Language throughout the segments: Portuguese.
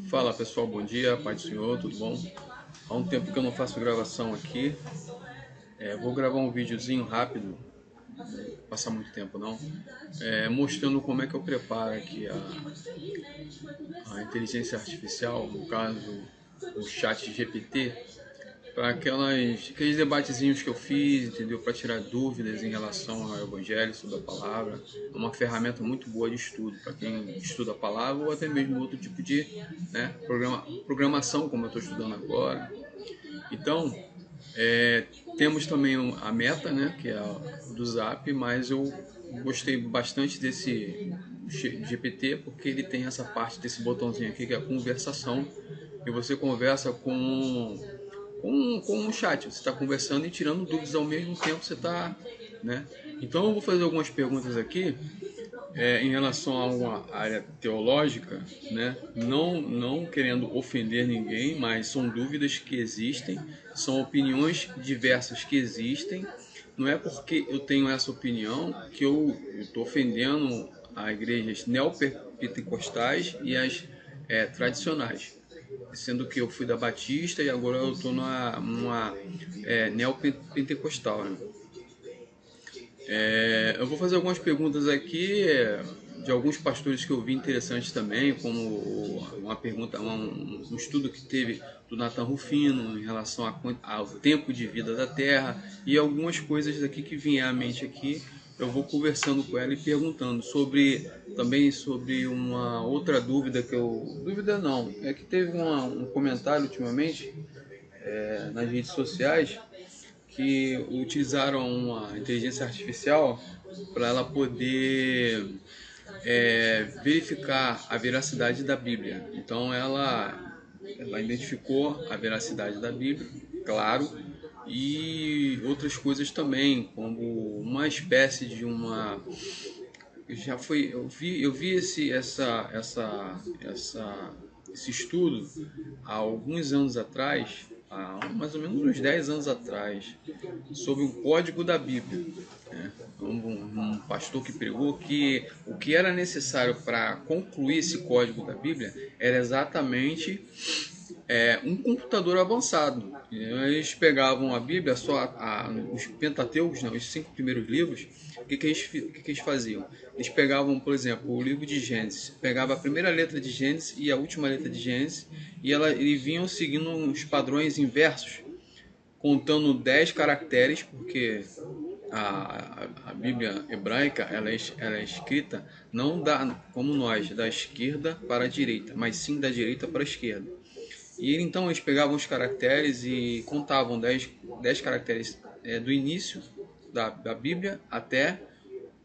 Fala pessoal, bom dia, Pai do Senhor, tudo bom? Há um tempo que eu não faço gravação aqui. Vou gravar um videozinho rápido, não passar muito tempo não, mostrando como é que eu preparo aqui a inteligência artificial, no caso o chat GPT, para aqueles debatezinhos que eu fiz, entendeu? Para tirar dúvidas em relação ao Evangelho, sobre a palavra. É uma ferramenta muito boa de estudo para quem estuda a palavra ou até mesmo outro tipo de, programação, como eu estou estudando agora. Então, temos também a Meta, né, que é a do Zap, mas eu gostei bastante desse GPT porque ele tem essa parte desse botãozinho aqui que é a conversação, e você conversa com um chat, você está conversando e tirando dúvidas ao mesmo tempo, você está, né? Então eu vou fazer algumas perguntas aqui em relação a uma área teológica, né? Não querendo ofender ninguém, mas são dúvidas que existem, são opiniões diversas que existem. Não é porque eu tenho essa opinião que eu estou ofendendo as igrejas neopentecostais e as tradicionais, sendo que eu fui da Batista e agora eu estou numa neopentecostal, né? Eu vou fazer algumas perguntas aqui de alguns pastores que eu vi interessantes também, como uma pergunta, um estudo que teve do Nathan Rufino em relação ao tempo de vida da Terra e algumas coisas aqui que vinham à mente aqui. Eu vou conversando com ela e perguntando também sobre uma outra dúvida dúvida não, é que teve um comentário ultimamente nas redes sociais que utilizaram uma inteligência artificial para ela poder verificar a veracidade da Bíblia. Então ela identificou a veracidade da Bíblia, claro, e outras coisas também, como uma espécie de uma já foi eu vi esse estudo há alguns anos atrás, há mais ou menos uns 10 anos atrás, sobre o código da Bíblia, né? Um pastor que pregou que o que era necessário para concluir esse código da Bíblia era exatamente um computador avançado. Eles pegavam a Bíblia, os Pentateucos, né, os 5 primeiros livros. O que eles faziam? Eles pegavam, por exemplo, o livro de Gênesis, pegava a primeira letra de Gênesis e a última letra de Gênesis, e eles vinham seguindo os padrões inversos, contando 10 caracteres, porque a Bíblia hebraica ela é escrita não como nós, da esquerda para a direita, mas sim da direita para a esquerda. E então eles pegavam os caracteres e contavam 10 caracteres do início da Bíblia até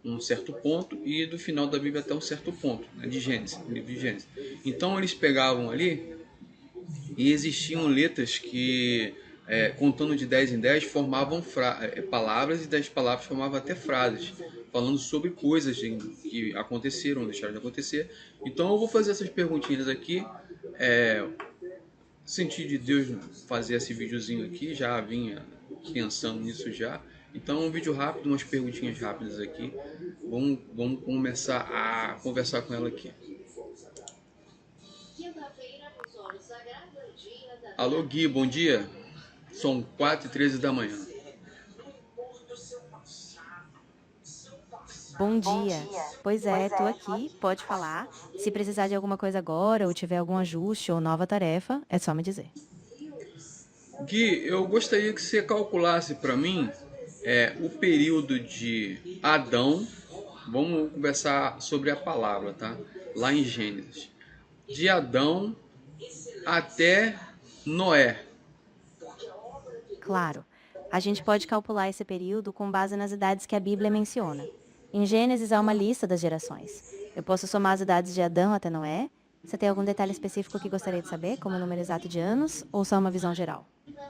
um certo ponto e do final da Bíblia até um certo ponto, né, de Gênesis, livro de Gênesis. Então eles pegavam ali e existiam letras que, contando de 10 em 10, formavam palavras, e 10 palavras formavam até frases, falando sobre coisas que aconteceram, deixaram de acontecer. Então eu vou fazer essas perguntinhas aqui. Senti de Deus fazer esse videozinho aqui, já vinha pensando nisso já. Então um vídeo rápido, umas perguntinhas rápidas aqui. Vamos começar a conversar com ela aqui. Alô Gui, bom dia. São 4h13 da manhã. Bom dia. Pois é, tô aqui, pode falar. Se precisar de alguma coisa agora, ou tiver algum ajuste ou nova tarefa, é só me dizer. Gui, eu gostaria que você calculasse para mim o período de Adão. Vamos conversar sobre a palavra, tá? Lá em Gênesis. De Adão até Noé. Claro, a gente pode calcular esse período com base nas idades que a Bíblia menciona. Em Gênesis há uma lista das gerações. Eu posso somar as idades de Adão até Noé? Você tem algum detalhe específico que gostaria de saber, como o número exato de anos, ou só uma visão geral?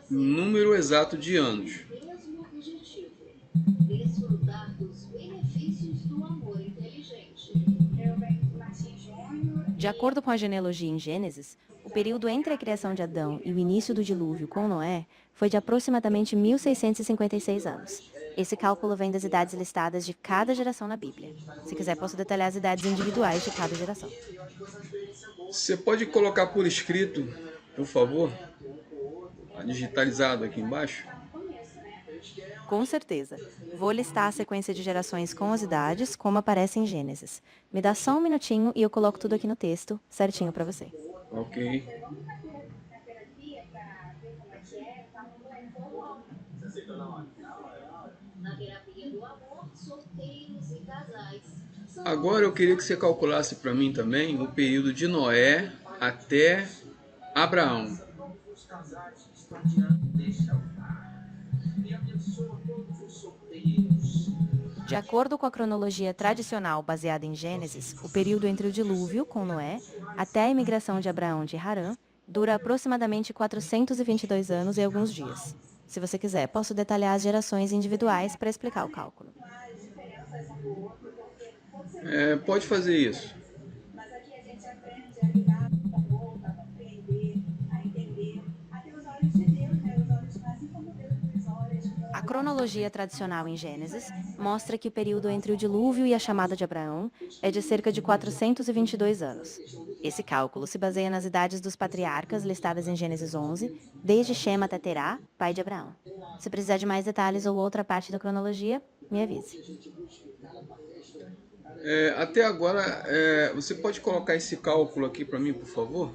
Número exato de anos. De acordo com a genealogia em Gênesis, o período entre a criação de Adão e o início do dilúvio com Noé foi de aproximadamente 1656 anos. Esse cálculo vem das idades listadas de cada geração na Bíblia. Se quiser, posso detalhar as idades individuais de cada geração. Você pode colocar por escrito, por favor, digitalizado aqui embaixo? Com certeza. Vou listar a sequência de gerações com as idades, como aparece em Gênesis. Me dá só um minutinho e eu coloco tudo aqui no texto, certinho para você. Ok. Agora eu queria que você calculasse para mim também o período de Noé até Abraão. De acordo com a cronologia tradicional baseada em Gênesis, o período entre o dilúvio, com Noé, até a imigração de Abraão de Harã, dura aproximadamente 422 anos e alguns dias. Se você quiser, posso detalhar as gerações individuais para explicar o cálculo. Pode fazer isso. A cronologia tradicional em Gênesis mostra que o período entre o dilúvio e a chamada de Abraão é de cerca de 422 anos. Esse cálculo se baseia nas idades dos patriarcas listadas em Gênesis 11, desde Shem até Terá, pai de Abraão. Se precisar de mais detalhes ou outra parte da cronologia, me avise. Até agora, você pode colocar esse cálculo aqui para mim, por favor?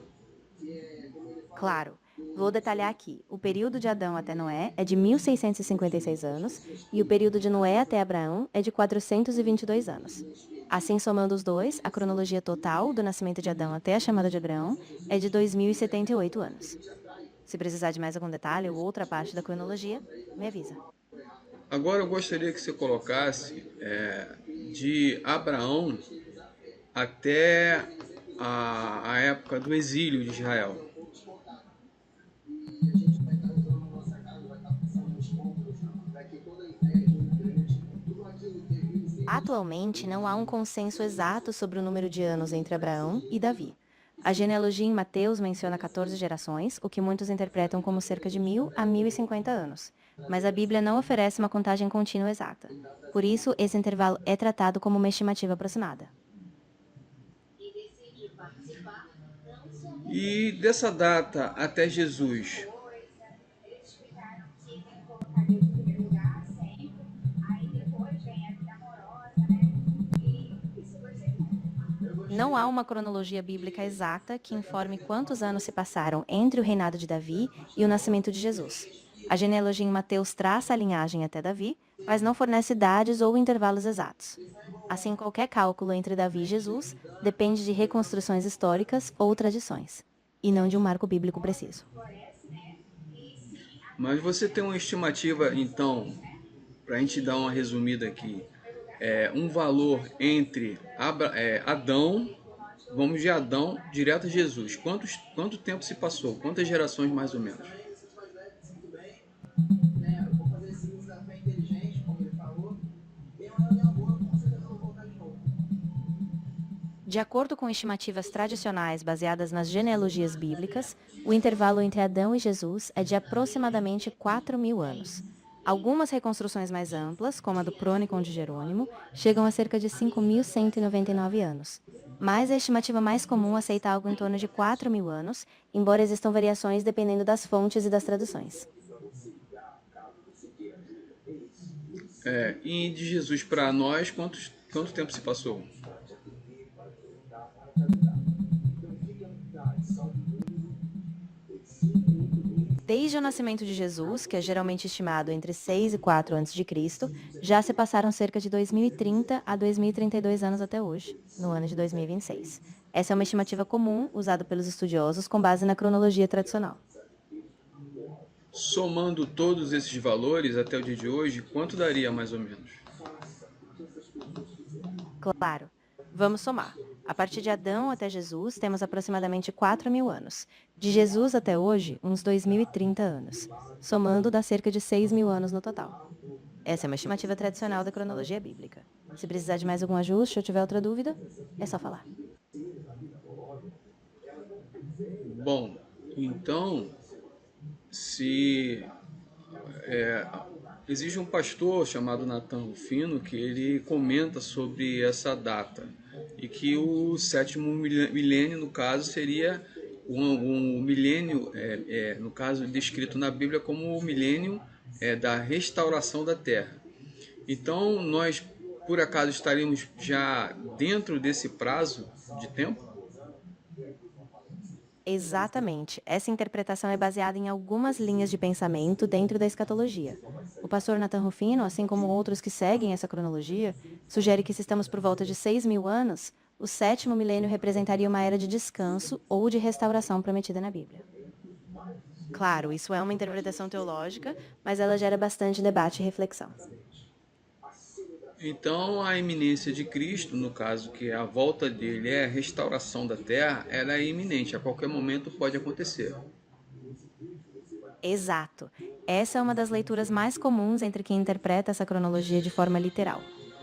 Claro, vou detalhar aqui. O período de Adão até Noé é de 1656 anos e o período de Noé até Abraão é de 422 anos. Assim, somando os dois, a cronologia total do nascimento de Adão até a chamada de Abraão é de 2078 anos. Se precisar de mais algum detalhe ou outra parte da cronologia, me avisa. Agora eu gostaria que você colocasse de Abraão até a época do exílio de Israel. Atualmente, não há um consenso exato sobre o número de anos entre Abraão e Davi. A genealogia em Mateus menciona 14 gerações, o que muitos interpretam como cerca de 1000 a 1050 anos. Mas a Bíblia não oferece uma contagem contínua exata. Por isso, esse intervalo é tratado como uma estimativa aproximada. E dessa data até Jesus, Não há uma cronologia bíblica exata que informe quantos anos se passaram entre o reinado de Davi e o nascimento de Jesus. A genealogia em Mateus traça a linhagem até Davi, mas não fornece dados ou intervalos exatos. Assim, qualquer cálculo entre Davi e Jesus depende de reconstruções históricas ou tradições, e não de um marco bíblico preciso. mas você tem uma estimativa, então, para a gente dar uma resumida aqui, um valor entre Adão, vamos de Adão direto a Jesus. Quanto tempo se passou? Quantas gerações mais ou menos? De acordo com estimativas tradicionais baseadas nas genealogias bíblicas, o intervalo entre Adão e Jesus é de aproximadamente 4.000 anos. Algumas reconstruções mais amplas, como a do Crônicon de Jerônimo, chegam a cerca de 5.199 anos. Mas a estimativa mais comum aceita algo em torno de 4.000 anos, embora existam variações dependendo das fontes e das traduções. E de Jesus para nós, quanto tempo se passou? Desde o nascimento de Jesus, que é geralmente estimado entre 6 e 4 a.C., já se passaram cerca de 2030 a 2032 anos até hoje, no ano de 2026. Essa é uma estimativa comum usada pelos estudiosos com base na cronologia tradicional. Somando todos esses valores até o dia de hoje, quanto daria mais ou menos? Claro, vamos somar. A partir de Adão até Jesus, temos aproximadamente 4.000 anos. De Jesus até hoje, uns 2.030 anos. Somando, dá cerca de 6.000 anos no total. Essa é uma estimativa tradicional da cronologia bíblica. Se precisar de mais algum ajuste ou tiver outra dúvida, é só falar. Bom, então, se existe um pastor chamado Nathan Rufino que ele comenta sobre essa data. e que o sétimo milênio, no caso, seria um milênio, no caso, descrito na Bíblia como o milênio da restauração da Terra. Então, nós, por acaso, estaríamos já dentro desse prazo de tempo? Exatamente. Essa interpretação é baseada em algumas linhas de pensamento dentro da escatologia. O pastor Nathan Rufino, assim como outros que seguem essa cronologia, sugere que se estamos por volta de 6.000 anos, o sétimo milênio representaria uma era de descanso ou de restauração prometida na Bíblia. Claro, isso é uma interpretação teológica, mas ela gera bastante debate e reflexão. Então, a iminência de Cristo, no caso que a volta dele é a restauração da Terra, ela é iminente, a qualquer momento pode acontecer. Exato. Essa é uma das leituras mais comuns entre quem interpreta essa cronologia de forma literal.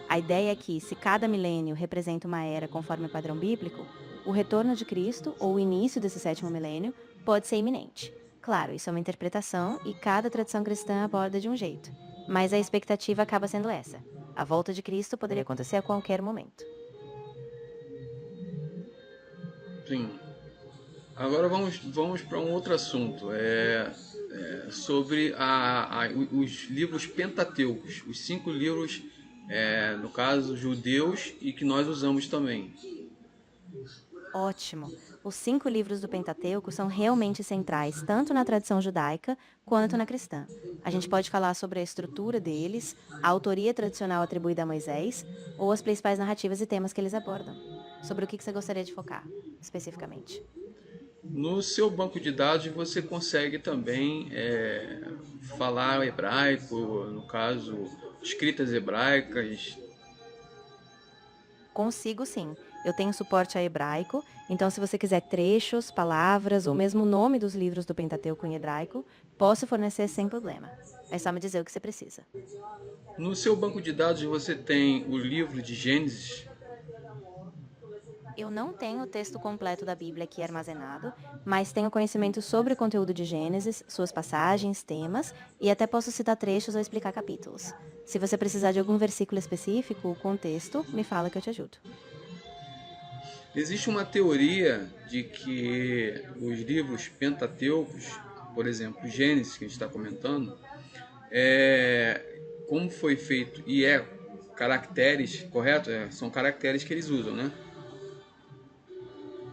A ideia é que, se cada milênio representa uma era conforme o padrão bíblico, o retorno de Cristo, ou o início desse sétimo milênio, pode ser iminente. Claro, isso é uma interpretação e cada tradição cristã aborda de um jeito. Mas a expectativa acaba sendo essa. A volta de Cristo poderia acontecer a qualquer momento. Sim. Agora vamos para um outro assunto, sobre os livros pentateucos, os 5 livros, no caso, judeus e que nós usamos também. Ótimo! Os 5 livros do Pentateuco são realmente centrais, tanto na tradição judaica quanto na cristã. A gente pode falar sobre a estrutura deles, a autoria tradicional atribuída a Moisés, ou as principais narrativas e temas que eles abordam. Sobre o que você gostaria de focar, especificamente? No seu banco de dados você consegue também falar hebraico, no caso, escritas hebraicas. Consigo sim. Eu tenho suporte a hebraico, então se você quiser trechos, palavras ou mesmo o nome dos livros do Pentateuco em hebraico, posso fornecer sem problema. É só me dizer o que você precisa. No seu banco de dados você tem o livro de Gênesis. Eu não tenho o texto completo da Bíblia aqui armazenado, mas tenho conhecimento sobre o conteúdo de Gênesis, suas passagens, temas, e até posso citar trechos ou explicar capítulos. Se você precisar de algum versículo específico ou contexto, me fala que eu te ajudo. Existe uma teoria de que os livros pentateucos, por exemplo, Gênesis, que a gente está comentando, como foi feito e caracteres, correto? São caracteres que eles usam, né?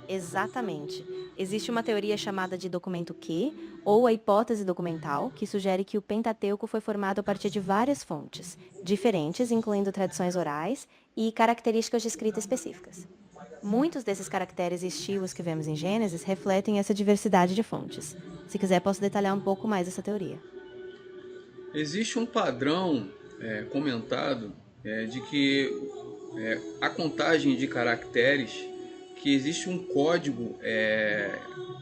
Exatamente. Existe uma teoria chamada de documento Q, ou a hipótese documental, que sugere que o Pentateuco foi formado a partir de várias fontes, diferentes, incluindo tradições orais e características de escrita específicas. Muitos desses caracteres e estilos que vemos em Gênesis refletem essa diversidade de fontes. Se quiser, posso detalhar um pouco mais essa teoria. Existe um padrão comentado de que a contagem de caracteres, que existe um código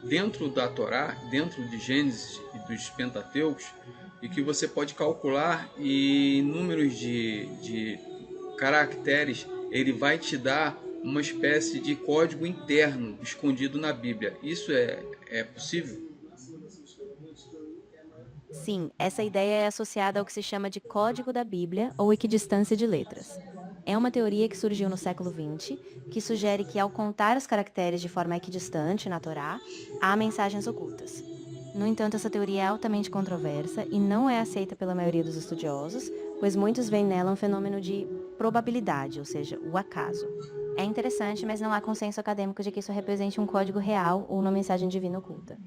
dentro da Torá, dentro de Gênesis e dos Pentateucos, e que você pode calcular e números de caracteres, ele vai te dar uma espécie de código interno escondido na Bíblia. Isso é possível? Sim, essa ideia é associada ao que se chama de Código da Bíblia ou equidistância de letras. É uma teoria que surgiu no século XX, que sugere que ao contar os caracteres de forma equidistante na Torá, há mensagens ocultas. No entanto, essa teoria é altamente controversa e não é aceita pela maioria dos estudiosos, pois muitos veem nela um fenômeno de probabilidade, ou seja, o acaso. É interessante, mas não há consenso acadêmico de que isso represente um código real ou uma mensagem divina oculta.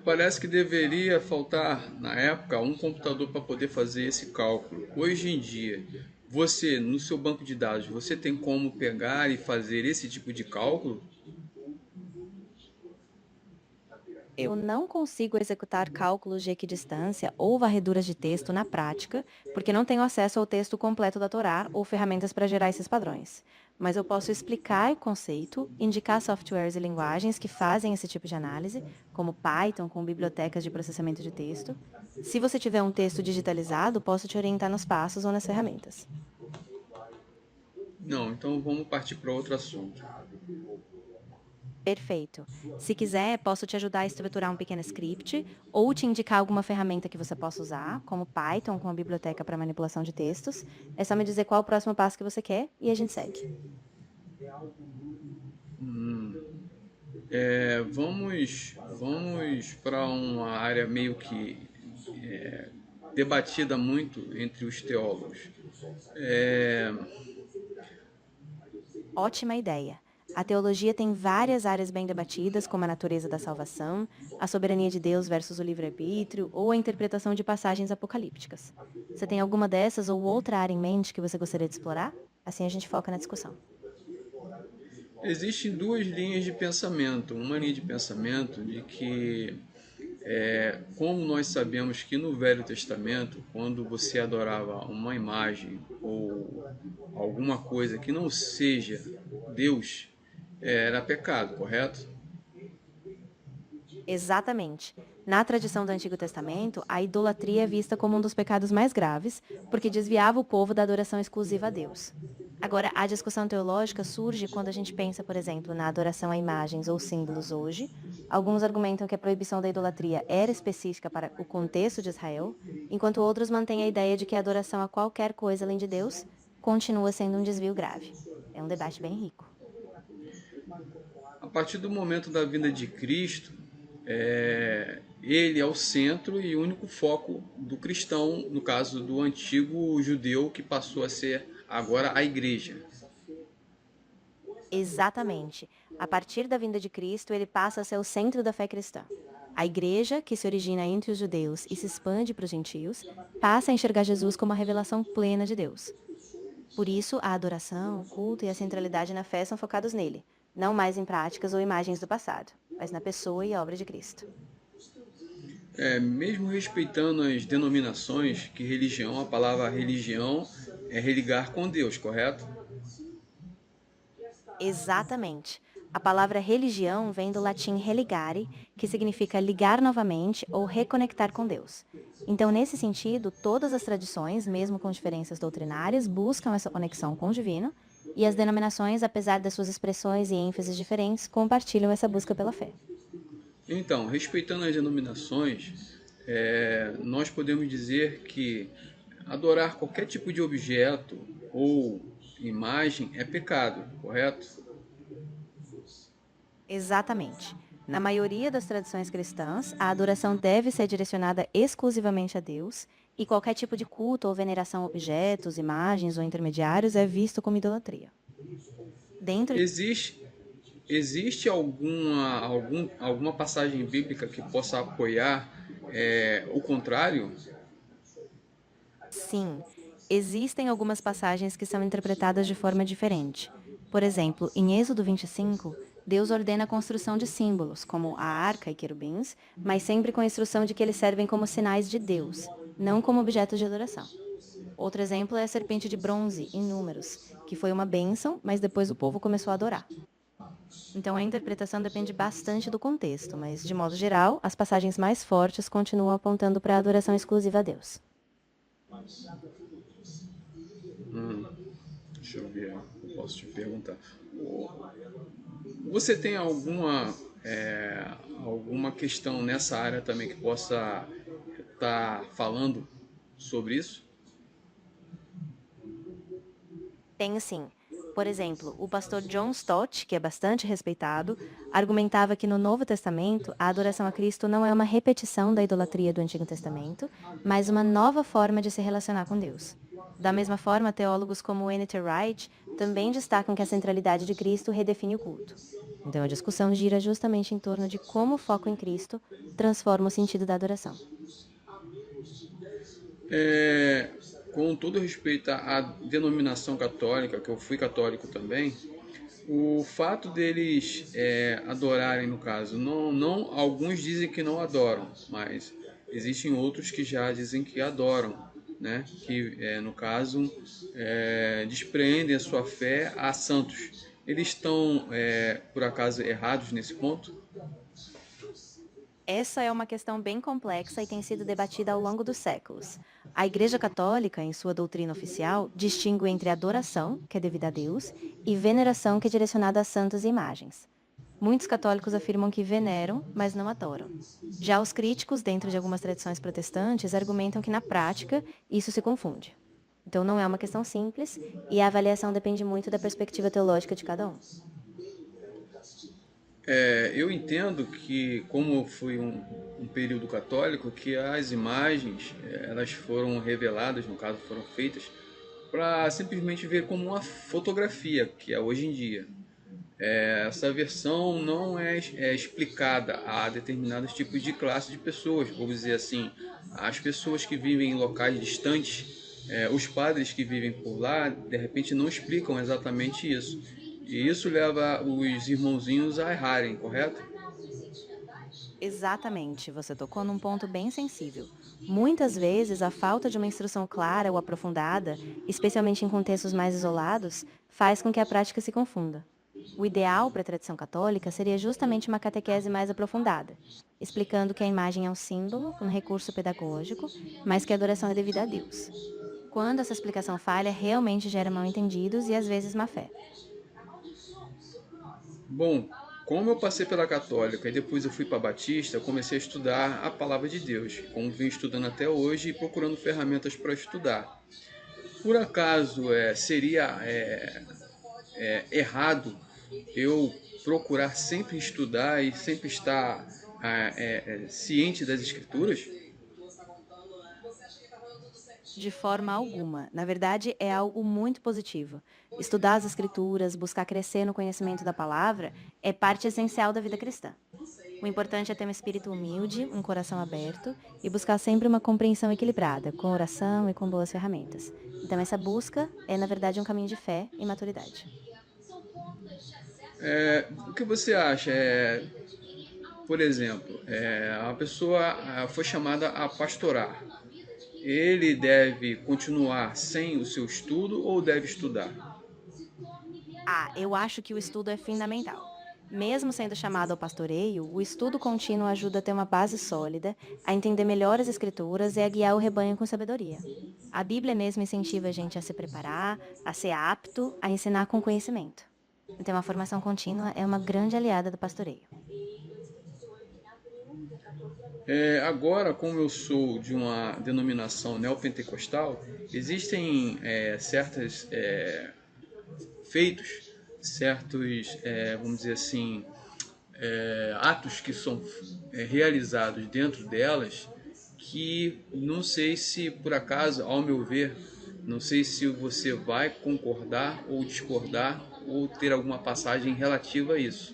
Parece que deveria faltar, na época, um computador para poder fazer esse cálculo. Hoje em dia, você, no seu banco de dados, você tem como pegar e fazer esse tipo de cálculo? Eu não consigo executar cálculos de equidistância ou varreduras de texto na prática, porque não tenho acesso ao texto completo da Torá ou ferramentas para gerar esses padrões. Mas eu posso explicar o conceito, indicar softwares e linguagens que fazem esse tipo de análise, como Python com bibliotecas de processamento de texto. Se você tiver um texto digitalizado, posso te orientar nos passos ou nas ferramentas. Não, então vamos partir para outro assunto. Perfeito. Se quiser, posso te ajudar a estruturar um pequeno script ou te indicar alguma ferramenta que você possa usar, como Python com a biblioteca para manipulação de textos. É só me dizer qual o próximo passo que você quer e a gente segue. Vamos para uma área meio que debatida muito entre os teólogos. É, Ótima ideia. A teologia tem várias áreas bem debatidas, como a natureza da salvação, a soberania de Deus versus o livre-arbítrio ou a interpretação de passagens apocalípticas. Você tem alguma dessas ou outra área em mente que você gostaria de explorar? Assim a gente foca na discussão. Existem duas linhas de pensamento. Uma linha de pensamento de que, como nós sabemos que no Velho Testamento, quando você adorava uma imagem ou alguma coisa que não seja Deus, era pecado, correto? Exatamente. Na tradição do Antigo Testamento, a idolatria é vista como um dos pecados mais graves, porque desviava o povo da adoração exclusiva a Deus. Agora, a discussão teológica surge quando a gente pensa, por exemplo, na adoração a imagens ou símbolos hoje. Alguns argumentam que a proibição da idolatria era específica para o contexto de Israel, enquanto outros mantêm a ideia de que a adoração a qualquer coisa além de Deus continua sendo um desvio grave. É um debate bem rico. A partir do momento da vinda de Cristo, ele é o centro e único foco do cristão, no caso do antigo judeu, que passou a ser agora a igreja. Exatamente. A partir da vinda de Cristo, ele passa a ser o centro da fé cristã. A igreja, que se origina entre os judeus e se expande para os gentios, passa a enxergar Jesus como a revelação plena de Deus. Por isso, a adoração, o culto e a centralidade na fé são focados nele, não mais em práticas ou imagens do passado, mas na pessoa e obra de Cristo. Mesmo respeitando as denominações, que religião, a palavra religião é religar com Deus, correto? Exatamente. A palavra religião vem do latim religare, que significa ligar novamente ou reconectar com Deus. Então, nesse sentido, todas as tradições, mesmo com diferenças doutrinárias, buscam essa conexão com o divino, e as denominações, apesar das suas expressões e ênfases diferentes, compartilham essa busca pela fé. Então, respeitando as denominações, nós podemos dizer que adorar qualquer tipo de objeto ou imagem é pecado, correto? Exatamente. Na maioria das tradições cristãs, a adoração deve ser direcionada exclusivamente a Deus, e qualquer tipo de culto ou veneração a objetos, imagens ou intermediários é visto como idolatria. Dentro Existe, existe alguma passagem bíblica que possa apoiar o contrário? Sim, existem algumas passagens que são interpretadas de forma diferente. Por exemplo, em Êxodo 25, Deus ordena a construção de símbolos, como a arca e querubins, mas sempre com a instrução de que eles servem como sinais de Deus, não como objetos de adoração. Outro exemplo é a serpente de bronze, em Números, que foi uma bênção, mas depois o povo começou a adorar. Então a interpretação depende bastante do contexto, mas, de modo geral, as passagens mais fortes continuam apontando para a adoração exclusiva a Deus. Deixa eu ver, eu posso te perguntar. Você tem alguma questão nessa área também que possa estar falando sobre isso? Tenho sim. Por exemplo, o pastor John Stott, que é bastante respeitado, argumentava que no Novo Testamento a adoração a Cristo não é uma repetição da idolatria do Antigo Testamento, mas uma nova forma de se relacionar com Deus. Da mesma forma, teólogos como N.T. Wright também destacam que a centralidade de Cristo redefine o culto. Então a discussão gira justamente em torno de como o foco em Cristo transforma o sentido da adoração. Com todo respeito à denominação católica, que eu fui católico também, o fato deles adorarem, no caso, não, alguns dizem que não adoram, mas existem outros que já dizem que adoram, né? Que, no caso, despreendem a sua fé a santos. Eles estão, por acaso, errados nesse ponto? Essa é uma questão bem complexa e tem sido debatida ao longo dos séculos. A Igreja Católica, em sua doutrina oficial, distingue entre adoração, que é devida a Deus, e veneração, que é direcionada a santos e imagens. Muitos católicos afirmam que veneram, mas não adoram. Já os críticos, dentro de algumas tradições protestantes, argumentam que na prática isso se confunde. Então não é uma questão simples e a avaliação depende muito da perspectiva teológica de cada um. Eu entendo que, como foi um período católico, que as imagens elas foram reveladas, no caso foram feitas, para simplesmente ver como uma fotografia, que é hoje em dia. Essa versão não é explicada a determinados tipos de classe de pessoas, vou dizer assim, as pessoas que vivem em locais distantes, os padres que vivem por lá, de repente não explicam exatamente isso. E isso leva os irmãozinhos a errarem, correto? Exatamente, você tocou num ponto bem sensível. Muitas vezes, a falta de uma instrução clara ou aprofundada, especialmente em contextos mais isolados, faz com que a prática se confunda. O ideal para a tradição católica seria justamente uma catequese mais aprofundada, explicando que a imagem é um símbolo, um recurso pedagógico, mas que a adoração é devida a Deus. Quando essa explicação falha, realmente gera mal-entendidos e às vezes má-fé. Bom, como eu passei pela católica e depois eu fui para a batista, eu comecei a estudar a palavra de Deus, como venho estudando até hoje e procurando ferramentas para estudar. Por acaso seria errado eu procurar sempre estudar e sempre estar ciente das escrituras? De forma alguma. Na verdade, é algo muito positivo. Estudar as escrituras, buscar crescer no conhecimento da palavra, é parte essencial da vida cristã. O importante é ter um espírito humilde, um coração aberto e buscar sempre uma compreensão equilibrada, com oração e com boas ferramentas. Então, essa busca é, na verdade, um caminho de fé e maturidade. O que você acha? Por exemplo, a pessoa foi chamada a pastorar. Ele deve continuar sem o seu estudo ou deve estudar? Eu acho que o estudo é fundamental. Mesmo sendo chamado ao pastoreio, o estudo contínuo ajuda a ter uma base sólida, a entender melhor as escrituras e a guiar o rebanho com sabedoria. A Bíblia mesmo incentiva a gente a se preparar, a ser apto, a ensinar com conhecimento. Então, a formação contínua é uma grande aliada do pastoreio. Agora, como eu sou de uma denominação neopentecostal, existem certos feitos, certos, vamos dizer assim, atos que são realizados dentro delas que não sei se por acaso, ao meu ver, não sei se você vai concordar ou discordar ou ter alguma passagem relativa a isso.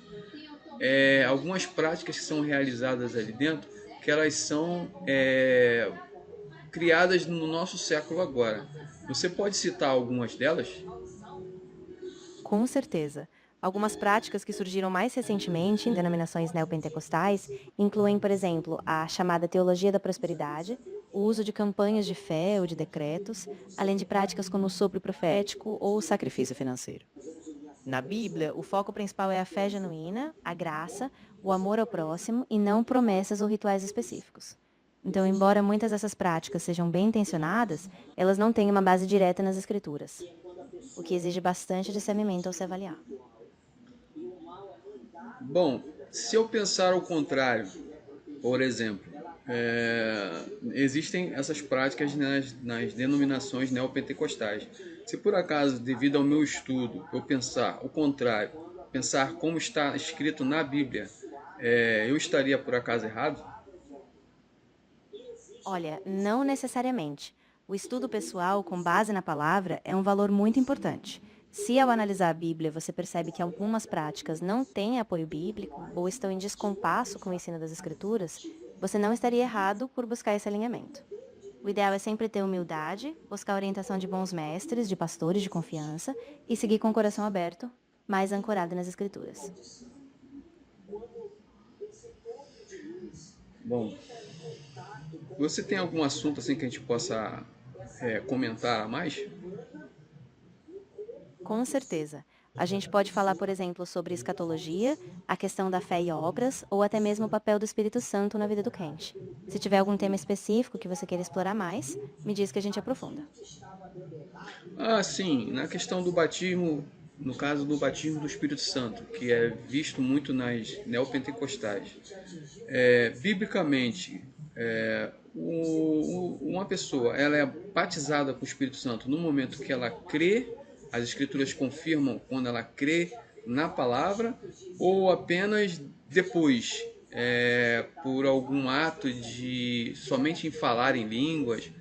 Algumas práticas que são realizadas ali dentro, que elas são criadas no nosso século agora. Você pode citar algumas delas? Com certeza. Algumas práticas que surgiram mais recentemente em denominações neopentecostais incluem, por exemplo, a chamada teologia da prosperidade, o uso de campanhas de fé ou de decretos, além de práticas como o sopro profético ou o sacrifício financeiro. Na Bíblia, o foco principal é a fé genuína, a graça, o amor ao próximo e não promessas ou rituais específicos. Então, embora muitas dessas práticas sejam bem intencionadas, elas não têm uma base direta nas escrituras, o que exige bastante discernimento ao se avaliar. Bom, se eu pensar ao contrário, por exemplo, existem essas práticas nas denominações neopentecostais. Se por acaso, devido ao meu estudo, eu pensar o contrário, pensar como está escrito na Bíblia, eu estaria por acaso errado? Olha, não necessariamente. O estudo pessoal com base na palavra é um valor muito importante. Se ao analisar a Bíblia você percebe que algumas práticas não têm apoio bíblico ou estão em descompasso com o ensino das Escrituras, você não estaria errado por buscar esse alinhamento. O ideal é sempre ter humildade, buscar a orientação de bons mestres, de pastores de confiança e seguir com o coração aberto, mais ancorado nas Escrituras. Bom, você tem algum assunto assim que a gente possa comentar a mais? Com certeza. A gente pode falar, por exemplo, sobre escatologia, a questão da fé e obras, ou até mesmo o papel do Espírito Santo na vida do crente. Se tiver algum tema específico que você queira explorar mais, me diz que a gente aprofunda. Ah, sim, na questão do batismo, no caso do batismo do Espírito Santo, que é visto muito nas neopentecostais, biblicamente, uma pessoa ela é batizada com o Espírito Santo no momento que ela crê, as Escrituras confirmam quando ela crê na palavra, ou apenas depois, por algum ato de somente em falar em línguas.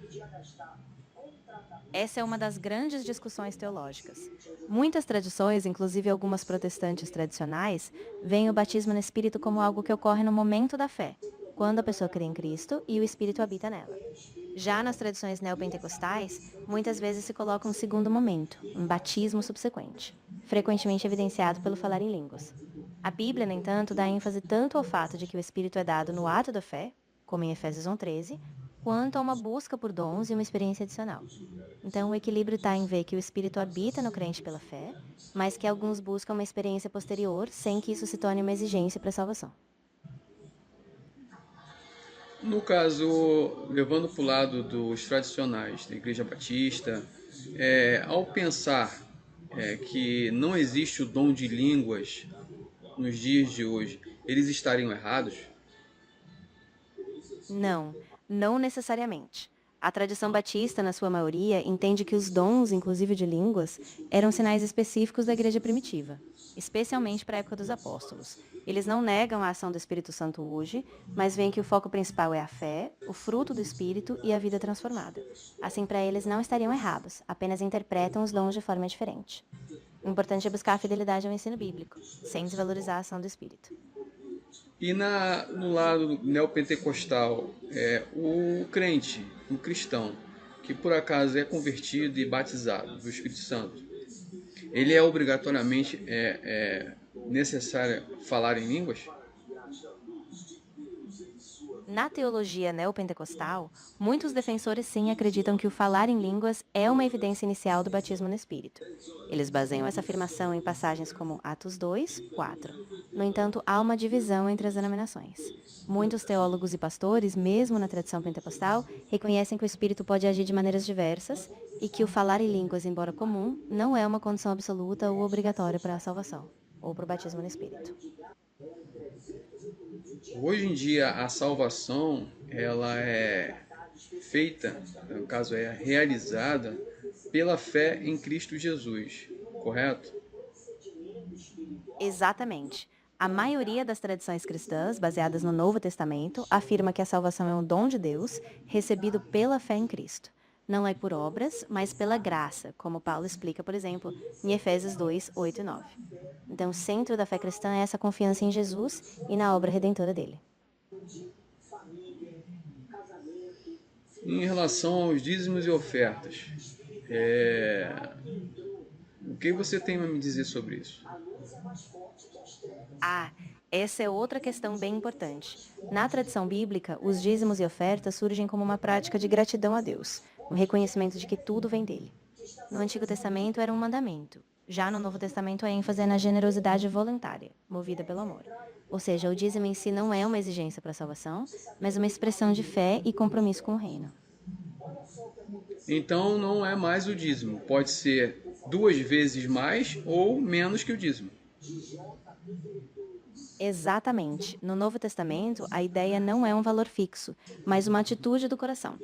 Essa é uma das grandes discussões teológicas. Muitas tradições, inclusive algumas protestantes tradicionais, veem o batismo no Espírito como algo que ocorre no momento da fé, quando a pessoa crê em Cristo e o Espírito habita nela. Já nas tradições neopentecostais, muitas vezes se coloca um segundo momento, um batismo subsequente, frequentemente evidenciado pelo falar em línguas. A Bíblia, no entanto, dá ênfase tanto ao fato de que o Espírito é dado no ato da fé, como em Efésios 1:13, quanto a uma busca por dons e uma experiência adicional. Então, o equilíbrio está em ver que o Espírito habita no crente pela fé, mas que alguns buscam uma experiência posterior sem que isso se torne uma exigência para a salvação. No caso, levando para o lado dos tradicionais da Igreja Batista, ao pensar que não existe o dom de línguas nos dias de hoje, eles estariam errados? Não, não necessariamente. A tradição batista, na sua maioria, entende que os dons, inclusive de línguas, eram sinais específicos da igreja primitiva, especialmente para a época dos apóstolos. Eles não negam a ação do Espírito Santo hoje, mas veem que o foco principal é a fé, o fruto do Espírito e a vida transformada. Assim, para eles não estariam errados, apenas interpretam os dons de forma diferente. O importante é buscar a fidelidade ao ensino bíblico, sem desvalorizar a ação do Espírito. E no lado neopentecostal, o crente, o cristão, que por acaso é convertido e batizado do Espírito Santo, ele é obrigatoriamente necessário falar em línguas? Na teologia neopentecostal, muitos defensores sim acreditam que o falar em línguas é uma evidência inicial do batismo no Espírito. Eles baseiam essa afirmação em passagens como Atos 2, 4. No entanto, há uma divisão entre as denominações. Muitos teólogos e pastores, mesmo na tradição pentecostal, reconhecem que o Espírito pode agir de maneiras diversas e que o falar em línguas, embora comum, não é uma condição absoluta ou obrigatória para a salvação ou para o batismo no Espírito. Hoje em dia a salvação ela é feita, no caso é realizada pela fé em Cristo Jesus, correto? Exatamente. A maioria das tradições cristãs, baseadas no Novo Testamento, afirma que a salvação é um dom de Deus, recebido pela fé em Cristo. Não é por obras, mas pela graça, como Paulo explica, por exemplo, em Efésios 2, 8 e 9. Então, o centro da fé cristã é essa confiança em Jesus e na obra redentora dele. Em relação aos dízimos e ofertas, o que você tem a me dizer sobre isso? Ah, essa é outra questão bem importante. Na tradição bíblica, os dízimos e ofertas surgem como uma prática de gratidão a Deus, um reconhecimento de que tudo vem dele. No Antigo Testamento era um mandamento. Já no Novo Testamento, a ênfase é na generosidade voluntária, movida pelo amor. Ou seja, o dízimo em si não é uma exigência para a salvação, mas uma expressão de fé e compromisso com o reino. Então não é mais o dízimo, pode ser 2 vezes mais ou menos que o dízimo. Exatamente. No Novo Testamento, a ideia não é um valor fixo, mas uma atitude do coração.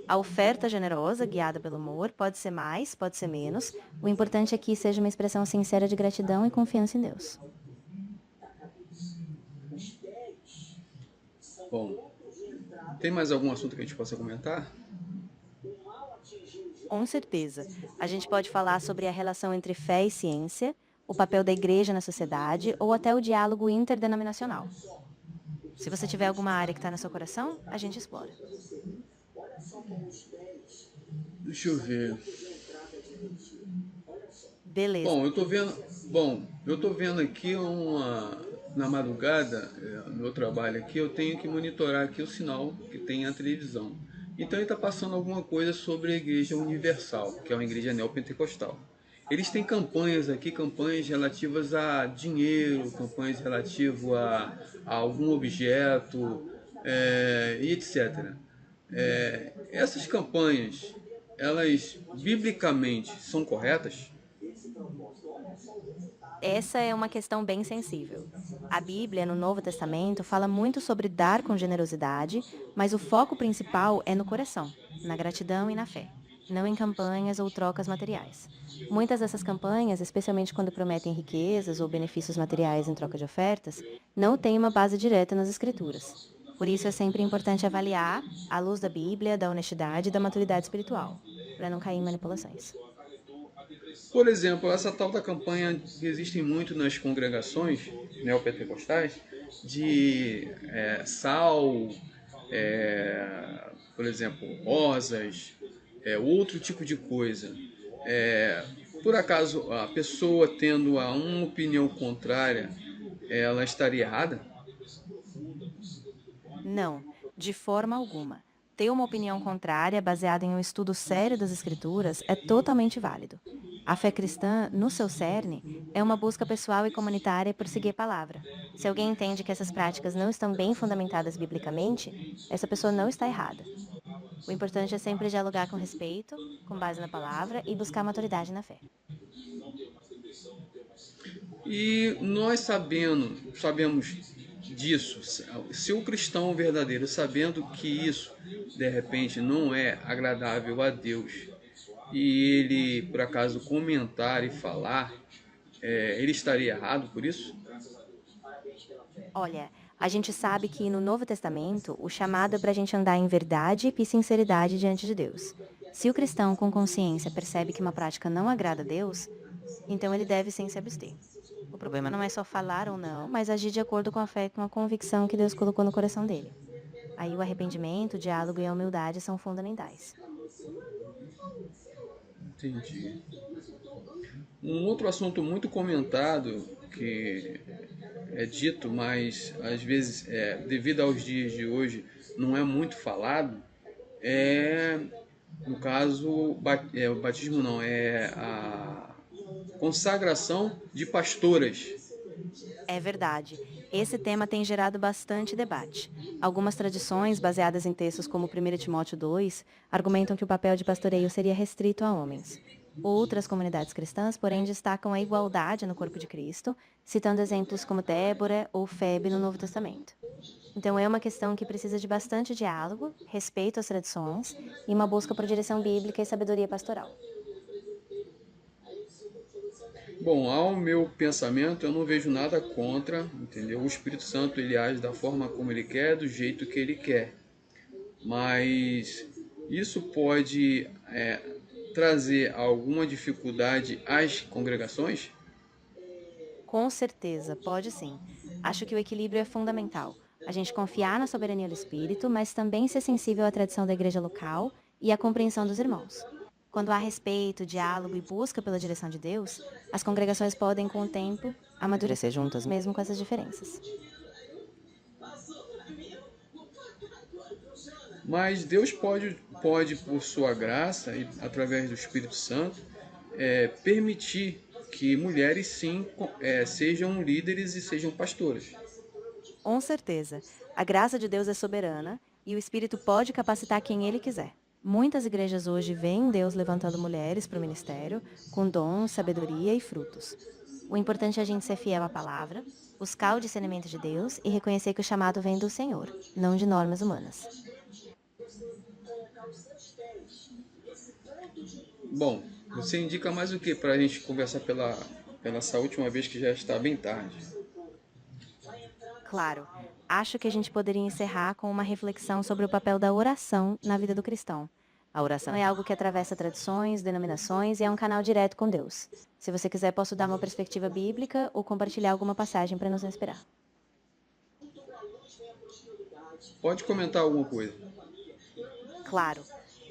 A oferta generosa, guiada pelo amor, pode ser mais, pode ser menos. O importante é que seja uma expressão sincera de gratidão e confiança em Deus. Bom, tem mais algum assunto que a gente possa comentar? Com certeza. A gente pode falar sobre a relação entre fé e ciência, o papel da igreja na sociedade ou até o diálogo interdenominacional. Se você tiver alguma área que está no seu coração, a gente explora. Deixa eu ver. Beleza. Bom, eu tô vendo aqui na madrugada, no meu trabalho aqui, eu tenho que monitorar aqui o sinal que tem na televisão. Então ele está passando alguma coisa sobre a Igreja Universal, que é uma igreja neopentecostal. Eles têm campanhas aqui, campanhas relativas a dinheiro, campanhas relativas a algum objeto, e etc. Essas campanhas, elas biblicamente são corretas? Essa é uma questão bem sensível. A Bíblia, no Novo Testamento, fala muito sobre dar com generosidade, mas o foco principal é no coração, na gratidão e na fé, não em campanhas ou trocas materiais. Muitas dessas campanhas, especialmente quando prometem riquezas ou benefícios materiais em troca de ofertas, não têm uma base direta nas Escrituras. Por isso é sempre importante avaliar, à luz da Bíblia, da honestidade e da maturidade espiritual, para não cair em manipulações. Por exemplo, essa tal da campanha que existe muito nas congregações neopentecostais de sal, por exemplo, rosas, outro tipo de coisa. Por acaso, a pessoa tendo uma opinião contrária, ela estaria errada? Não, de forma alguma. Ter uma opinião contrária baseada em um estudo sério das Escrituras é totalmente válido. A fé cristã, no seu cerne, é uma busca pessoal e comunitária por seguir a palavra. Se alguém entende que essas práticas não estão bem fundamentadas biblicamente, essa pessoa não está errada. O importante é sempre dialogar com respeito, com base na palavra e buscar maturidade na fé. E nós sabemos disso, se o cristão verdadeiro, sabendo que isso de repente não é agradável a Deus, e ele por acaso comentar e falar, ele estaria errado por isso? Olha, a gente sabe que no Novo Testamento o chamado é para a gente andar em verdade e sinceridade diante de Deus. Se o cristão com consciência percebe que uma prática não agrada a Deus, então ele deve sim se abster. O problema não é só falar ou não, mas agir de acordo com a fé e com a convicção que Deus colocou no coração dele. Aí o arrependimento, o diálogo e a humildade são fundamentais. Entendi. Um outro assunto muito comentado, que é dito, mas às vezes, devido aos dias de hoje, não é muito falado, é, no caso, o batismo não, é a consagração de pastoras. É verdade. Esse tema tem gerado bastante debate. Algumas tradições, baseadas em textos como 1 Timóteo 2, argumentam que o papel de pastoreio seria restrito a homens. Outras comunidades cristãs, porém, destacam a igualdade no corpo de Cristo, citando exemplos como Débora ou Febe no Novo Testamento. Então, é uma questão que precisa de bastante diálogo, respeito às tradições e uma busca por direção bíblica e sabedoria pastoral. Bom, ao meu pensamento, eu não vejo nada contra, entendeu? O Espírito Santo ele age da forma como ele quer, do jeito que ele quer. Mas isso pode trazer alguma dificuldade às congregações? Com certeza, pode sim. Acho que o equilíbrio é fundamental. A gente confiar na soberania do Espírito, mas também ser sensível à tradição da igreja local e à compreensão dos irmãos. Quando há respeito, diálogo e busca pela direção de Deus, as congregações podem, com o tempo, amadurecer juntas, mesmo com essas diferenças. Mas Deus pode por sua graça e através do Espírito Santo, permitir que mulheres sim sejam líderes e sejam pastoras. Com certeza, a graça de Deus é soberana e o Espírito pode capacitar quem ele quiser. Muitas igrejas hoje veem Deus levantando mulheres para o ministério, com dons, sabedoria e frutos. O importante é a gente ser fiel à palavra, buscar o discernimento de Deus e reconhecer que o chamado vem do Senhor, não de normas humanas. Bom, você indica mais o que para a gente conversar pela essa última vez que já está bem tarde? Claro, acho que a gente poderia encerrar com uma reflexão sobre o papel da oração na vida do cristão. A oração é algo que atravessa tradições, denominações e é um canal direto com Deus. Se você quiser, posso dar uma perspectiva bíblica ou compartilhar alguma passagem para nos inspirar. Pode comentar alguma coisa. Claro.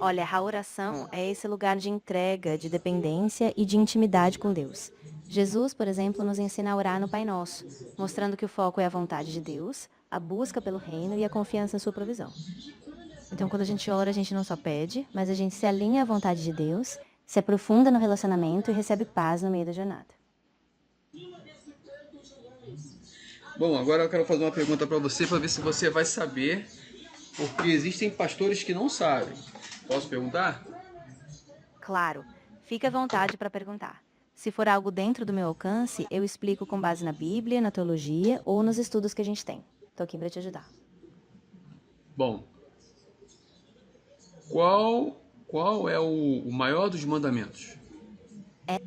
Olha, a oração é esse lugar de entrega, de dependência e de intimidade com Deus. Jesus, por exemplo, nos ensina a orar no Pai Nosso, mostrando que o foco é a vontade de Deus, a busca pelo reino e a confiança em sua provisão. Então, quando a gente ora, a gente não só pede, mas a gente se alinha à vontade de Deus, se aprofunda no relacionamento e recebe paz no meio da jornada. Bom, agora eu quero fazer uma pergunta para você ver se você vai saber, porque existem pastores que não sabem. Posso perguntar? Claro, fique à vontade para perguntar. Se for algo dentro do meu alcance, eu explico com base na Bíblia, na teologia ou nos estudos que a gente tem. Tô aqui para te ajudar. Bom, qual é o maior dos mandamentos?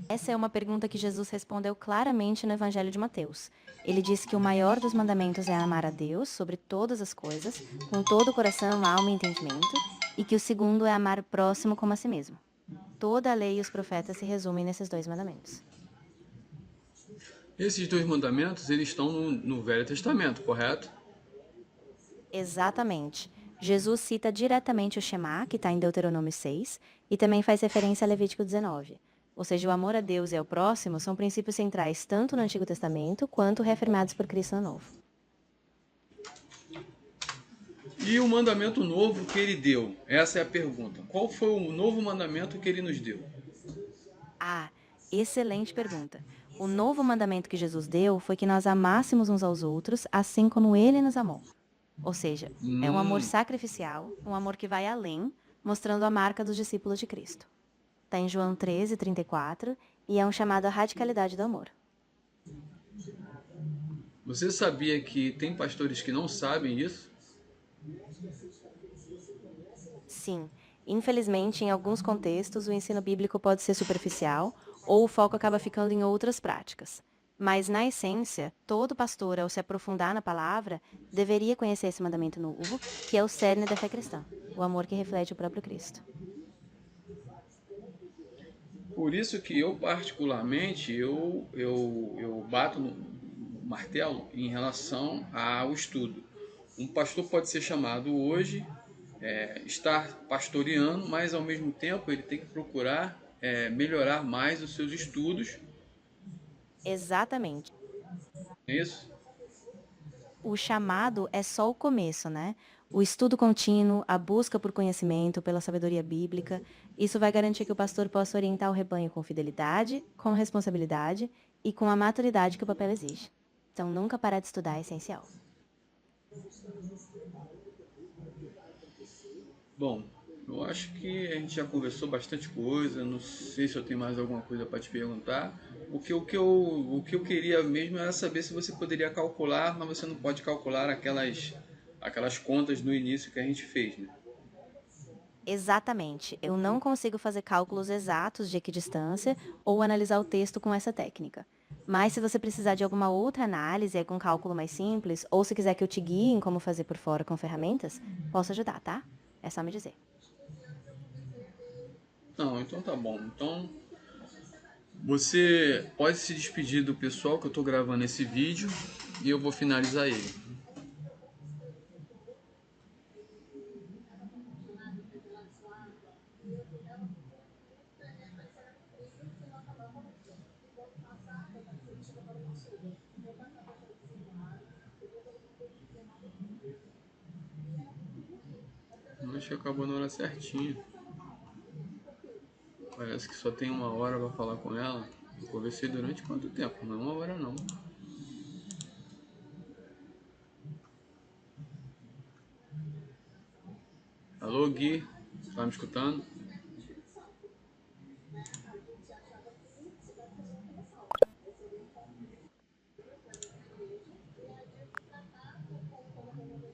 Essa é uma pergunta que Jesus respondeu claramente no Evangelho de Mateus. Ele disse que o maior dos mandamentos é amar a Deus sobre todas as coisas, com todo o coração, alma e entendimento, e que o segundo é amar o próximo como a si mesmo. Toda a lei e os profetas se resumem nesses dois mandamentos. Esses dois mandamentos, eles estão no Velho Testamento, correto? Exatamente. Jesus cita diretamente o Shema, que está em Deuteronômio 6, e também faz referência a Levítico 19. Ou seja, o amor a Deus e ao próximo são princípios centrais tanto no Antigo Testamento quanto reafirmados por Cristo no Novo. E o mandamento novo que ele deu? Essa é a pergunta. Qual foi o novo mandamento que ele nos deu? Ah, excelente pergunta. O novo mandamento que Jesus deu foi que nós amássemos uns aos outros, assim como ele nos amou. Ou seja, é um amor Hum, sacrificial, um amor que vai além, mostrando a marca dos discípulos de Cristo. Está em João 13:34 e é um chamado à radicalidade do amor. você sabia que tem pastores que não sabem isso? Sim, infelizmente, em alguns contextos, o ensino bíblico pode ser superficial ou o foco acaba ficando em outras práticas. Mas, na essência, todo pastor, ao se aprofundar na palavra, deveria conhecer esse mandamento novo, que é o cerne da fé cristã, o amor que reflete o próprio Cristo. Por isso que eu, particularmente, eu bato no martelo em relação ao estudo. Um pastor pode ser chamado hoje, estar pastoreando, mas ao mesmo tempo ele tem que procurar melhorar mais os seus estudos, Exatamente. não é isso? O chamado é só o começo, né? O estudo contínuo, a busca por conhecimento, pela sabedoria bíblica, isso vai garantir que o pastor possa orientar o rebanho com fidelidade, com responsabilidade e com a maturidade que o papel exige. Então, nunca parar de estudar é essencial. Bom, eu acho que a gente já conversou bastante coisa. Não sei se eu tenho mais alguma coisa para te perguntar. O que eu queria mesmo era saber se você poderia calcular, mas você não pode calcular aquelas contas no início que a gente fez, né? Exatamente. Eu não consigo fazer cálculos exatos de equidistância ou analisar o texto com essa técnica. Mas se você precisar de alguma outra análise, algum cálculo mais simples, ou se quiser que eu te guie em como fazer por fora com ferramentas, posso ajudar, tá? É só me dizer. Não, então tá bom. Então você pode se despedir do pessoal que eu estou gravando esse vídeo e eu vou finalizar ele. Acho que acabou na hora certinha. Parece que só tem uma hora para falar com ela. Eu conversei durante quanto tempo? Não é uma hora não. Alô Gui, tá me escutando?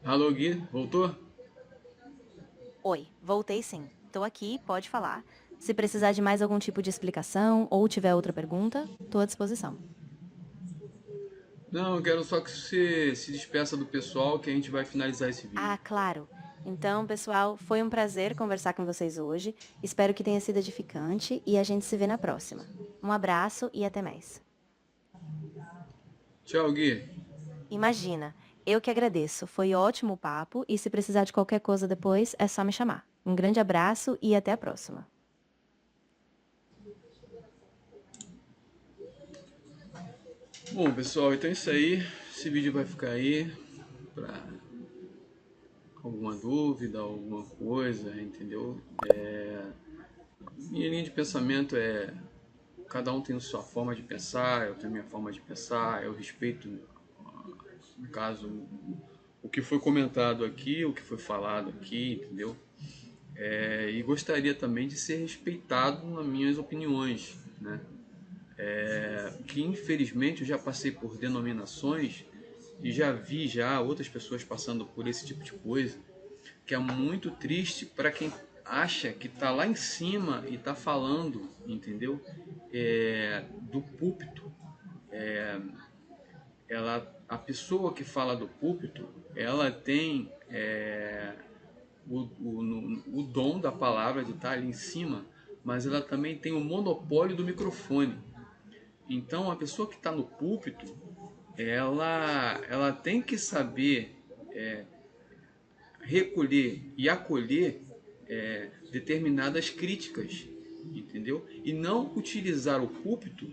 Alô Gui, voltou? Oi, voltei sim. Tô aqui, pode falar. Se precisar de mais algum tipo de explicação ou tiver outra pergunta, tô à disposição. Não, eu quero só que você se despeça do pessoal que a gente vai finalizar esse Ah, vídeo. claro. Então, pessoal, foi um prazer conversar com vocês hoje. Espero que tenha sido edificante e a gente se vê na próxima. Um abraço e até mais. Tchau, Gui. Imagina, eu que agradeço. Foi ótimo o papo e se precisar de qualquer coisa depois, é só me chamar. Um grande abraço e até a próxima. Bom, pessoal, então é isso aí. Esse vídeo vai ficar aí para alguma dúvida, alguma coisa, entendeu? Minha linha de pensamento é: cada um tem a sua forma de pensar, eu tenho a minha forma de pensar, eu respeito, no caso, o que foi comentado aqui, o que foi falado aqui, entendeu? E gostaria também de ser respeitado nas minhas opiniões, né? que infelizmente eu já passei por denominações e já vi outras pessoas passando por esse tipo de coisa, que é muito triste para quem acha que está lá em cima e está falando, entendeu? Do púlpito. A pessoa que fala do púlpito, ela tem o dom da palavra de estar ali em cima, mas ela também tem o monopólio do microfone. Então a pessoa que está no púlpito, ela tem que saber recolher e acolher determinadas críticas, entendeu? E não utilizar o púlpito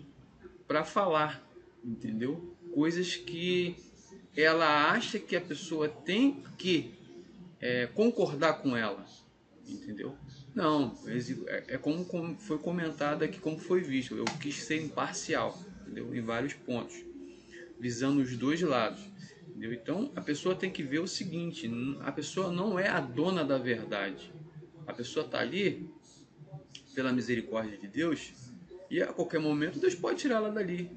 para falar, entendeu? Coisas que ela acha que a pessoa tem que concordar com ela, entendeu? Não, como foi comentado aqui, como foi visto. Eu quis ser imparcial, entendeu? Em vários pontos, visando os dois lados, entendeu? Então a pessoa tem que ver o seguinte: a pessoa não é a dona da verdade. A pessoa está ali pela misericórdia de Deus e a qualquer momento Deus pode tirar ela dali.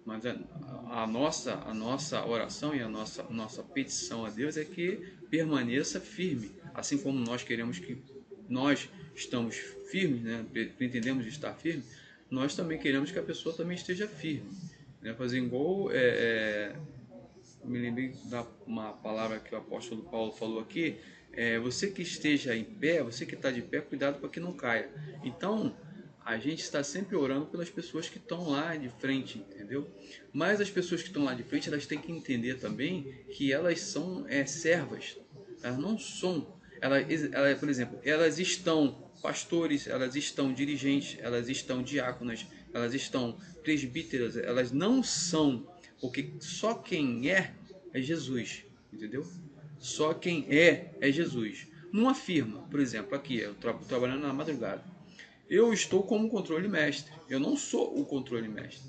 Mas a nossa oração e a nossa petição a Deus é que permaneça firme, assim como nós queremos que nós estamos firmes, né? Pretendemos estar firmes, nós também queremos que a pessoa também esteja firme, né? Fazer igual, me lembrei da uma palavra que o apóstolo Paulo falou aqui, você que esteja em pé, você que está de pé, cuidado para que não caia. Então, a gente está sempre orando pelas pessoas que estão lá de frente, entendeu? Mas as pessoas que estão lá de frente, elas têm que entender também que elas são servas. Elas não são... por exemplo, elas estão pastores, elas estão dirigentes, elas estão diáconas, elas estão presbíteras, elas não são... Porque só quem é Jesus, entendeu? Só quem é Jesus. Não afirma, por exemplo, aqui, eu trabalhando na madrugada. Eu estou como controle mestre. Eu não sou o controle mestre.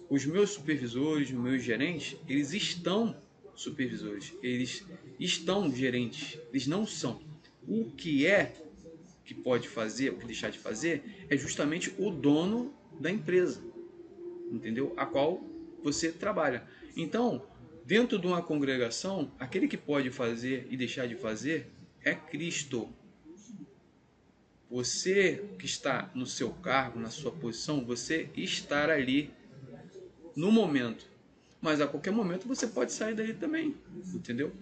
Os meus supervisores, os meus gerentes, eles estão supervisores. Eles estão gerentes. Eles não são. O que pode fazer, o que deixar de fazer, é justamente o dono da empresa, entendeu? A qual você trabalha. Então, dentro de uma congregação, aquele que pode fazer e deixar de fazer é Cristo. Você que está no seu cargo, na sua posição, você estar ali no momento. Mas a qualquer momento você pode sair daí também, entendeu?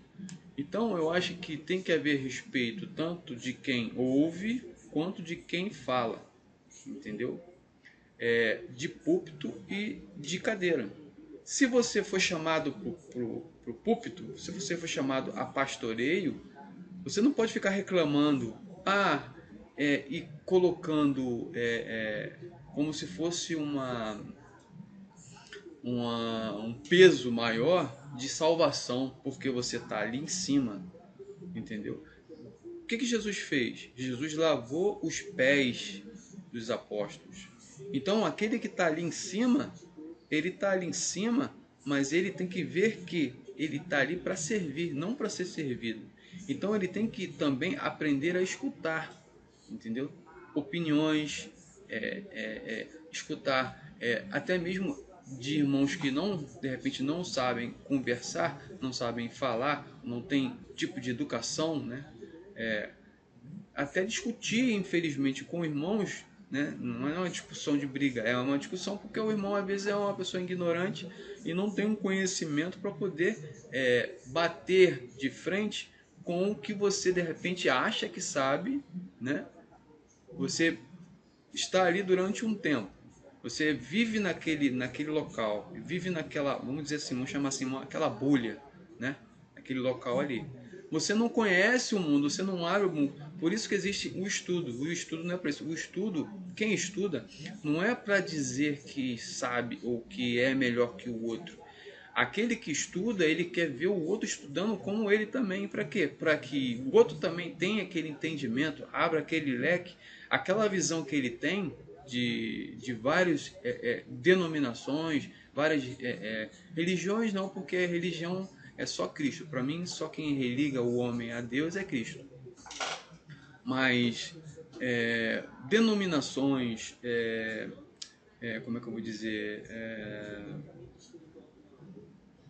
Então eu acho que tem que haver respeito tanto de quem ouve quanto de quem fala, entendeu? De púlpito e de cadeira. Se você for chamado para o púlpito, se você for chamado a pastoreio, você não pode ficar reclamando, e colocando como se fosse um peso maior de salvação, porque você está ali em cima, entendeu? O que Jesus fez? Jesus lavou os pés dos apóstolos. Então aquele que está ali em cima, ele está ali em cima, mas ele tem que ver que ele está ali para servir, não para ser servido. Então ele tem que também aprender a escutar, entendeu? Opiniões, escutar, até mesmo de irmãos que de repente não sabem conversar, não sabem falar, não tem tipo de educação, né? Até discutir, infelizmente, com irmãos, né? Não é uma discussão de briga, é uma discussão porque o irmão às vezes é uma pessoa ignorante e não tem um conhecimento para poder bater de frente com o que você de repente acha que sabe, né? Você está ali durante um tempo, você vive naquele local, vive naquela, vamos dizer assim, vamos chamar assim, aquela bolha, né? Aquele local ali. Você não conhece o mundo, você não abre o mundo. Por isso que existe o estudo. O estudo não é para isso. O estudo, quem estuda, não é para dizer que sabe ou que é melhor que o outro. Aquele que estuda, ele quer ver o outro estudando como ele também. Para quê? Para que o outro também tenha aquele entendimento, abra aquele leque, aquela visão que ele tem de várias denominações, várias religiões, não, porque a religião é só Cristo. Para mim, só quem religa o homem a Deus é Cristo. Mas denominações, como é que eu vou dizer,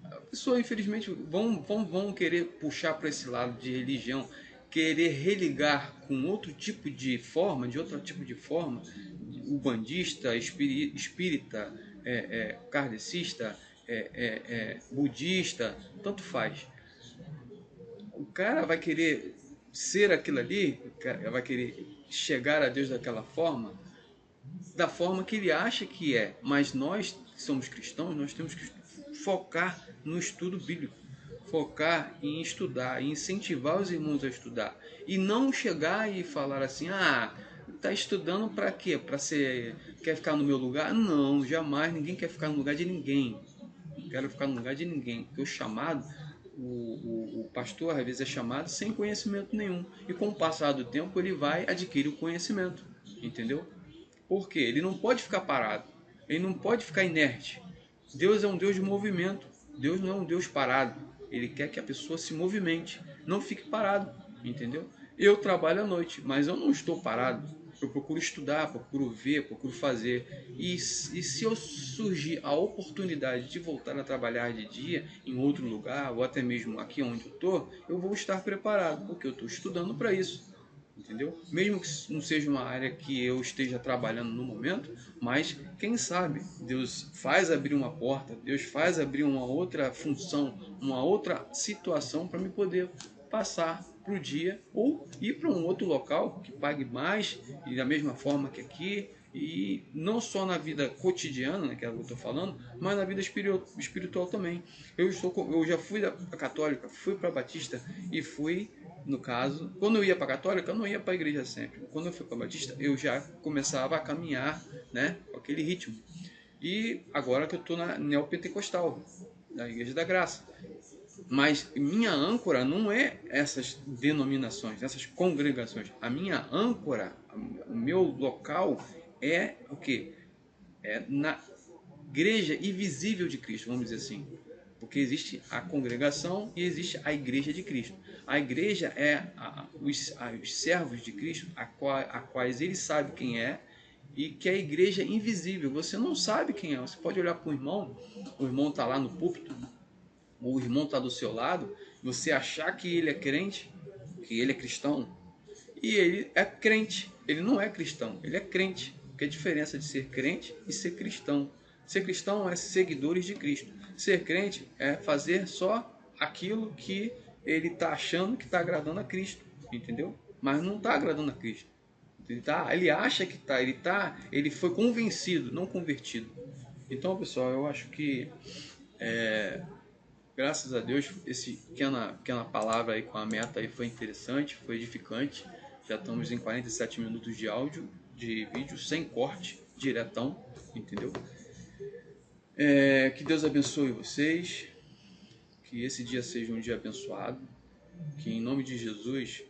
a pessoa, infelizmente, vão querer puxar para esse lado de religião, querer religar com outro tipo de forma, ubandista, espírita, kardecista, budista, tanto faz. O cara vai querer ser aquilo ali, o cara vai querer chegar a Deus daquela forma, da forma que ele acha que é. Mas nós que somos cristãos, nós temos que focar no estudo bíblico, focar em estudar, em incentivar os irmãos a estudar, e não chegar e falar assim: ah, tá estudando para quê? Para ser, quer ficar no meu lugar? Não, jamais. Ninguém quer ficar no lugar de ninguém. Não quero ficar no lugar de ninguém, porque o chamado, o pastor às vezes é chamado sem conhecimento nenhum, e com o passar do tempo ele vai adquirir o conhecimento, entendeu? Porque ele não pode ficar parado, ele não pode ficar inerte. Deus é um Deus de movimento, Deus não é um Deus parado. Ele quer que a pessoa se movimente, não fique parado, entendeu? Eu trabalho à noite, mas eu não estou parado. Eu procuro estudar, procuro ver, procuro fazer. E se eu surgir a oportunidade de voltar a trabalhar de dia em outro lugar, ou até mesmo aqui onde eu estou, eu vou estar preparado, porque eu estou estudando para isso. Entendeu? Mesmo que não seja uma área que eu esteja trabalhando no momento, mas quem sabe Deus faz abrir uma porta, Deus faz abrir uma outra função, uma outra situação para me poder passar para o dia ou ir para um outro local que pague mais e da mesma forma que aqui, e não só na vida cotidiana, né, que é o que eu estou falando, mas na vida espiritual também. Eu já fui da católica, fui para a batista e fui, no caso, quando eu ia para a católica, eu não ia para a igreja sempre. Quando eu fui para a batista, eu já começava a caminhar, né, com aquele ritmo. E agora que eu estou na neopentecostal, na Igreja da Graça. Mas minha âncora não é essas denominações, essas congregações. A minha âncora, o meu local é o quê? É na igreja invisível de Cristo, vamos dizer assim. Porque existe a congregação e existe a igreja de Cristo. A igreja é os servos de Cristo, a quais ele sabe quem é, e que é a igreja invisível. Você não sabe quem é. Você pode olhar para o irmão está lá no púlpito, o irmão está do seu lado, você achar que ele é crente, que ele é cristão, e ele é crente. Ele não é cristão, ele é crente. Porque a diferença de ser crente e ser cristão. Ser cristão é seguidores de Cristo. Ser crente é fazer só aquilo que ele está achando que está agradando a Cristo, entendeu? Mas não está agradando a Cristo. Ele acha que está, ele foi convencido, não convertido. Então, pessoal, eu acho que graças a Deus, esse pequena palavra aí com a meta aí foi interessante, foi edificante. Já estamos em 47 minutos de áudio, de vídeo, sem corte, diretão, entendeu? Que Deus abençoe vocês, que esse dia seja um dia abençoado, que em nome de Jesus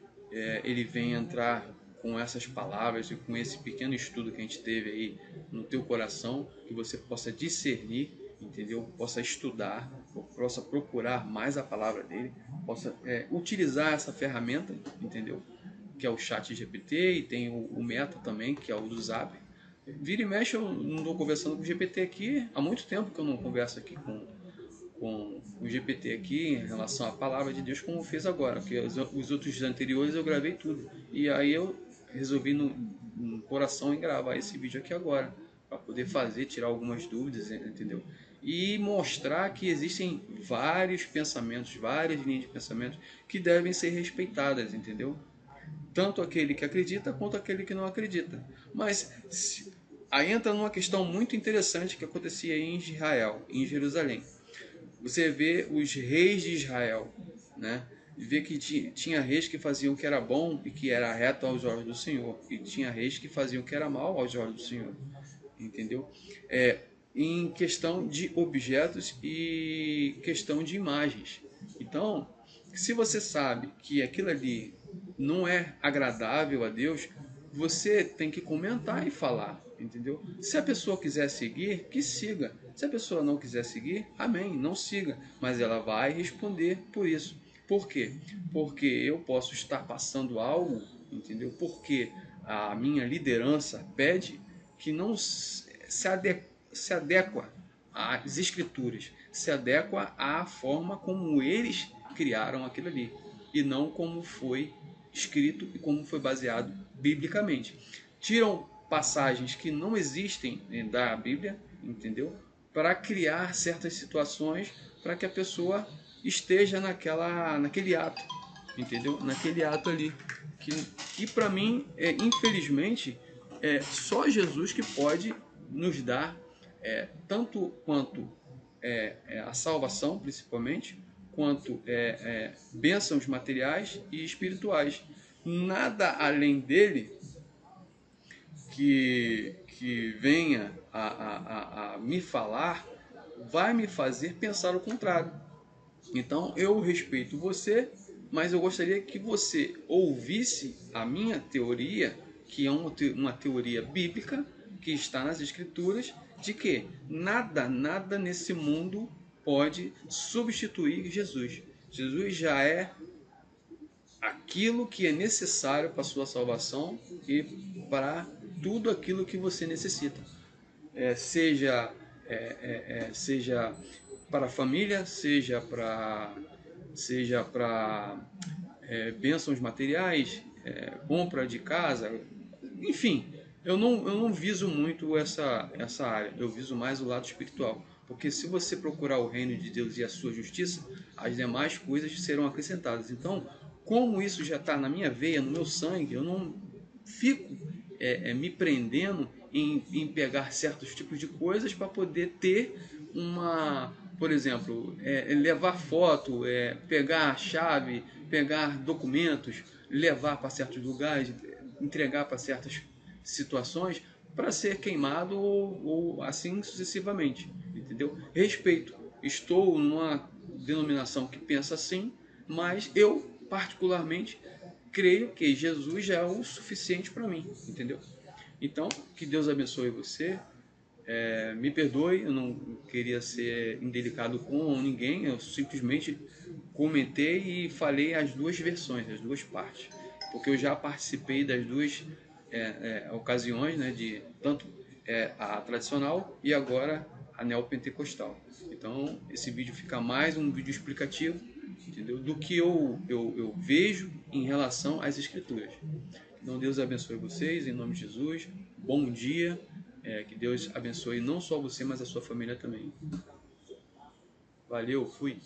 ele venha entrar com essas palavras e com esse pequeno estudo que a gente teve aí no teu coração, que você possa discernir, entendeu? Possa estudar, possa procurar mais a palavra dele, possa utilizar essa ferramenta, entendeu? Que é o chat GPT, e tem o Meta também, que é o do Zap. Vira e mexe, eu não estou conversando com o GPT aqui, há muito tempo que eu não converso aqui com o GPT aqui em relação à palavra de Deus, como eu fiz agora, porque os outros anteriores eu gravei tudo, e aí eu resolvi no coração em gravar esse vídeo aqui agora, para poder tirar algumas dúvidas, entendeu? E mostrar que existem vários pensamentos, várias linhas de pensamento que devem ser respeitadas, entendeu? Tanto aquele que acredita quanto aquele que não acredita. Mas aí entra numa questão muito interessante que acontecia em Israel, em Jerusalém. Você vê os reis de Israel, né? Vê que tinha reis que faziam o que era bom e que era reto aos olhos do Senhor, e tinha reis que faziam o que era mal aos olhos do Senhor, entendeu? Em questão de objetos e questão de imagens. Então, se você sabe que aquilo ali não é agradável a Deus, você tem que comentar e falar, entendeu? Se a pessoa quiser seguir, que siga. Se a pessoa não quiser seguir, amém, não siga. Mas ela vai responder por isso. Por quê? Porque eu posso estar passando algo, entendeu? Porque a minha liderança pede que não se adequa às escrituras, se adequa à forma como eles criaram aquilo ali, e não como foi escrito e como foi baseado biblicamente. Tiram passagens que não existem da Bíblia, entendeu? Para criar certas situações para que a pessoa esteja naquele ato, entendeu? Naquele ato ali. E para mim, infelizmente, é só Jesus que pode nos dar tanto quanto a salvação, principalmente, quanto bênçãos materiais e espirituais. Nada além dele que venha a me falar vai me fazer pensar o contrário. Então eu respeito você, mas eu gostaria que você ouvisse a minha teoria, que é uma teoria bíblica, que está nas escrituras, de que nada nesse mundo pode substituir Jesus. Jesus já é aquilo que é necessário para a sua salvação e para tudo aquilo que você necessita. Seja para a família, seja para bênçãos materiais, compra de casa, enfim. Eu não viso muito essa área, eu viso mais o lado espiritual. Porque se você procurar o reino de Deus e a sua justiça, as demais coisas serão acrescentadas. Então, como isso já está na minha veia, no meu sangue, eu não fico me prendendo em pegar certos tipos de coisas para poder ter por exemplo, levar foto, pegar a chave, pegar documentos, levar para certos lugares, entregar para certas situações para ser queimado ou assim sucessivamente, entendeu? Respeito. Estou numa denominação que pensa assim, mas eu particularmente creio que Jesus já é o suficiente para mim, entendeu? Então, que Deus abençoe você. Me perdoe, eu não queria ser indelicado com ninguém, eu simplesmente comentei e falei as duas versões, as duas partes, porque eu já participei das duas ocasiões, né, de tanto a tradicional e agora a neopentecostal. Então, esse vídeo fica mais um vídeo explicativo, entendeu? Do que eu vejo em relação às escrituras. Então, Deus abençoe vocês, em nome de Jesus. Bom dia. Que Deus abençoe não só você, mas a sua família também. Valeu, fui.